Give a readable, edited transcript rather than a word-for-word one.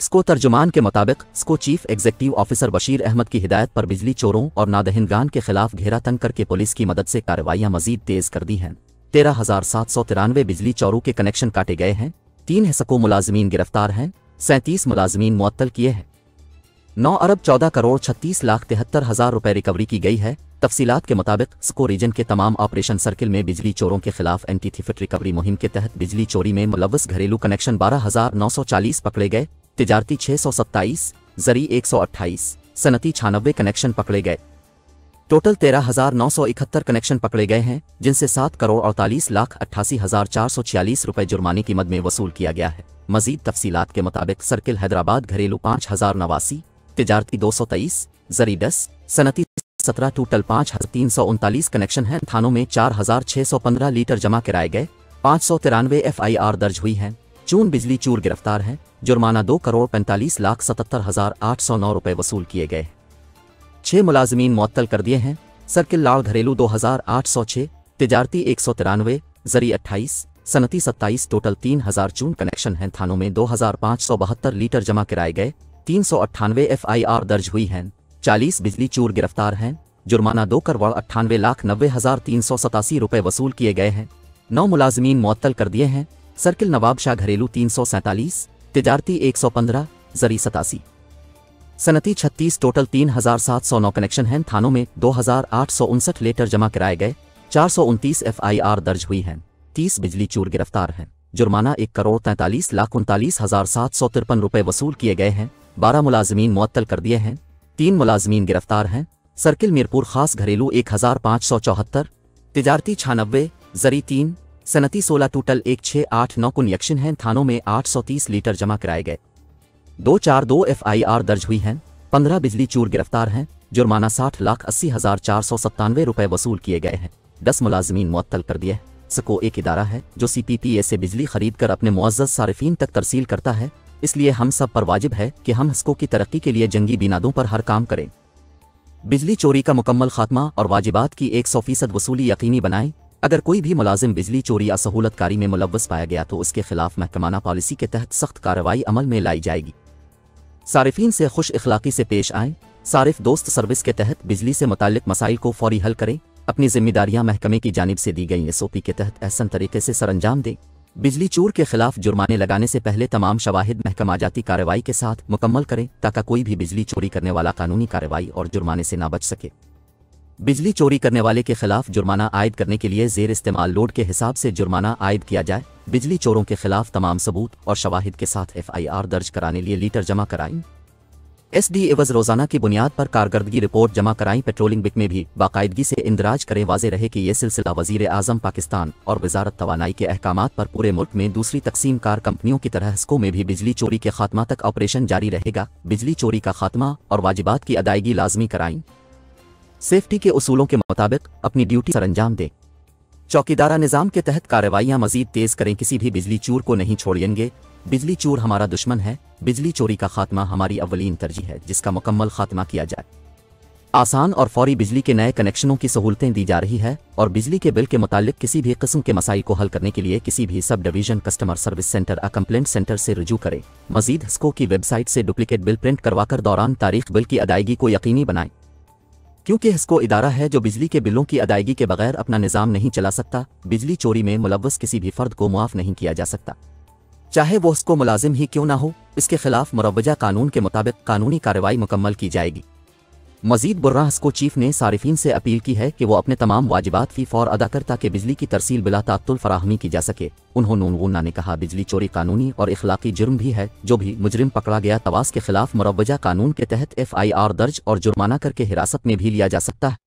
स्को तर्जुमान के मुताबिक स्को chief executive officer Bashir Ahmad की हिदायत पर बिजली चोरों और नादहिंदगान के खिलाफ घेरा तंग करके पुलिस की मदद से कार्रवाइयां मजीद तेज कर दी हैं। 13,793 बिजली चोरों के कनेक्शन काटे गए हैं। 3 हिस्सों मुलाजमीन गिरफ्तार हैं। 37 मुलाजमीन मुअत्तल किए हैं। 9 अरब 14 करोड़ 36 लाख 73 हजार रुपए रिकवरी की गई है। तफसीलात के मुताबिक स्को रीजन के तमाम ऑपरेशन सर्किल में बिजली चोरों के खिलाफ एंटी थेफ्ट रिकवरी मुहिम के तहत बिजली चोरी में मुलव्वस घरेलू कनेक्शन 12,940 पकड़े गए, तिजारती 627, ज़री 128, सनती 96 कनेक्शन पकड़े गए। टोटल 13,971 कनेक्शन पकड़े गए हैं, जिनसे 7 करोड़ 48 लाख 88 हजार 446 रुपए जुर्माने की मद में वसूल किया गया है। मजीद तफसीलात के मुताबिक सर्किल हैदराबाद घरेलू 5,089, तिजारती 223, ज़री 10, सनती 17, टोटल 5,339 कनेक्शन हैं। थानों में 4,615 लीटर जमा कराए गए। 593 FIR दर्ज हुई हैं। चून बिजली चूर गिरफ्तार हैं। जुर्माना 2 करोड़ 45 लाख 77 हजार 809 रुपए वसूल किए गए। 6 मुलाजमीन मुअत्तल कर दिए हैं। सर्किल लाड़ घरेलू 2,806, तिजारती 193, ज़री 28, सनती 27, टोटल 3,000 चून कनेक्शन हैं। थानों में 2,572 लीटर जमा कराए गए। 398 FIR दर्ज हुई हैं। 40 बिजली चूर गिरफ्तार हैं। जुर्माना 2 करोड़ 98 लाख 90 हजार 387 रुपए वसूल किए गए हैं। 9 मुलाजमीन मुअत्तल कर दिए हैं। सर्किल नवाब शाह घरेलू 347, तिजारती 115, ज़री 87, सनती 36, टोटल 3,709 कनेक्शन हैं। थानों में 2,859 लीटर जमा कराए गए। 429 FIR दर्ज हुई हैं। 30 बिजली चूर गिरफ्तार हैं। जुर्माना 1 करोड़ 43 लाख 39 हजार 753 रुपए वसूल किए गए हैं। 12 मुलाजमीन मुअत्तल कर दिए हैं। 3 मुलाजमीन गिरफ्तार हैं। सर्किल मीरपुर खास घरेलू 1,574, तिजारती 96, ज़री 3, सनती 16, टोटल 1,689 कनेक्शन हैं। थानों में 830 लीटर जमा कराए गए। 242 FIR दर्ज हुई हैं। 15 बिजली चूर गिरफ्तार हैं। जुर्माना 60 लाख 80 हजार 497 रुपए वसूल किए गए हैं। 10 मुलाजमीन मुअत्तल कर दिए। स्को एक इदारा है जो CPPA से बिजली खरीद कर अपने मुअज़्ज़ज़ सारिफीन तक तरसील करता है, इसलिए हम सब पर वाजिब है कि हम स्को की तरक्की के लिए जंगी बिनादों पर हर काम करें। बिजली चोरी का मुकम्मल खात्मा और वाजिबात की 100% वसूली यकीनी बनाएं। अगर कोई भी मुलाजिम बिजली चोरी या सहूलतकारी में मुलव्वस पाया गया तो उसके खिलाफ महकमाना पॉलिसी के तहत सख्त कार्रवाई अमल में लाई जाएगी। सारिफीन से खुश इखलाकी से पेश आएं। सारिफ दोस्त सर्विस के तहत बिजली से मुताल्लिक मसाइल को फौरी हल करें। अपनी जिम्मेदारियां महकमे की जानिब से दी गई SOP के तहत एहसन तरीके से सरअंजाम दें। बिजली चोर के खिलाफ जुर्माने लगाने से पहले तमाम शवाहिद महकमाजाती कार्रवाई के साथ मुकम्मल करें ताकि कोई भी बिजली चोरी करने वाला कानूनी कार्रवाई और जुर्माने से ना बच सके। बिजली चोरी करने वाले के खिलाफ जुर्माना आयद करने के लिए ज़ेर इस्तेमाल लोड के हिसाब से जुर्माना आयद किया जाए। बिजली चोरों के खिलाफ तमाम सबूत और शवाहिद के साथ FIR दर्ज कराने लिए लीटर जमा कराएं। SD एवज रोज़ाना की बुनियाद पर कारकर्दगी रिपोर्ट जमा कराएं। पेट्रोलिंग बिक में भी बाकायदगी से इंदराज करें। वाज़े रहे कि यह सिलसिला वज़ीर आज़म पाकिस्तान और वज़ारत तवानाई के अहकामात पर पूरे मुल्क में दूसरी तकसीम कार कंपनियों की तरह स्को में भी बिजली चोरी के खात्मा तक ऑपरेशन जारी रहेगा। बिजली चोरी का खात्मा और वाजिबात की अदायगी लाजमी कराएं। सेफ्टी के उसूलों के मुताबिक अपनी ड्यूटी सरअंजाम दें। चौकीदारा निज़ाम के तहत कार्रवाइयाँ मजीद तेज़ करें। किसी भी बिजली चोर को नहीं छोड़ेंगे। बिजली चोर हमारा दुश्मन है। बिजली चोरी का खात्मा हमारी अव्वलीन तरजीह है, जिसका मुकम्मल खात्मा किया जाए। आसान और फौरी बिजली के नए कनेक्शनों की सहूलतें दी जा रही है और बिजली के बिल के मुतालिक किसी भी किस्म के मसाइल को हल करने के लिए किसी भी sub division customer service centre या कंप्लेंट सेंटर से रुजू करें। मजीद स्को की वेबसाइट से डुप्लीकेट बिल प्रिंट करवाकर दौरान तारीख बिल की अदायगी को यकीनी बनाएं, क्योंकि हिस्को इदारा है जो बिजली के बिलों की अदायगी के बगैर अपना निज़ाम नहीं चला सकता। बिजली चोरी में मुलव्वस किसी भी फ़र्द को मुआफ़ नहीं किया जा सकता, चाहे वो उसको मुलाजिम ही क्यों ना हो। इसके खिलाफ मुरव्वजा कानून के मुताबिक कानूनी कार्रवाई मुकम्मल की जाएगी। मजीद बुर्रा स्को चीफ ने सारिफीन से अपील की है कि वो अपने तमाम वाजिबात फी फौर अदा कर ताकि बिजली की तरसील बिला तात्तुल फराहमी की जा सके। उन्होंने ने कहा, बिजली चोरी कानूनी और इखलाकी जुर्म भी है। जो भी मुजरिम पकड़ा गया तवास के खिलाफ मुरव्वजा कानून के तहत FIR दर्ज और जुर्माना करके हिरासत में भी लिया जा सकता है।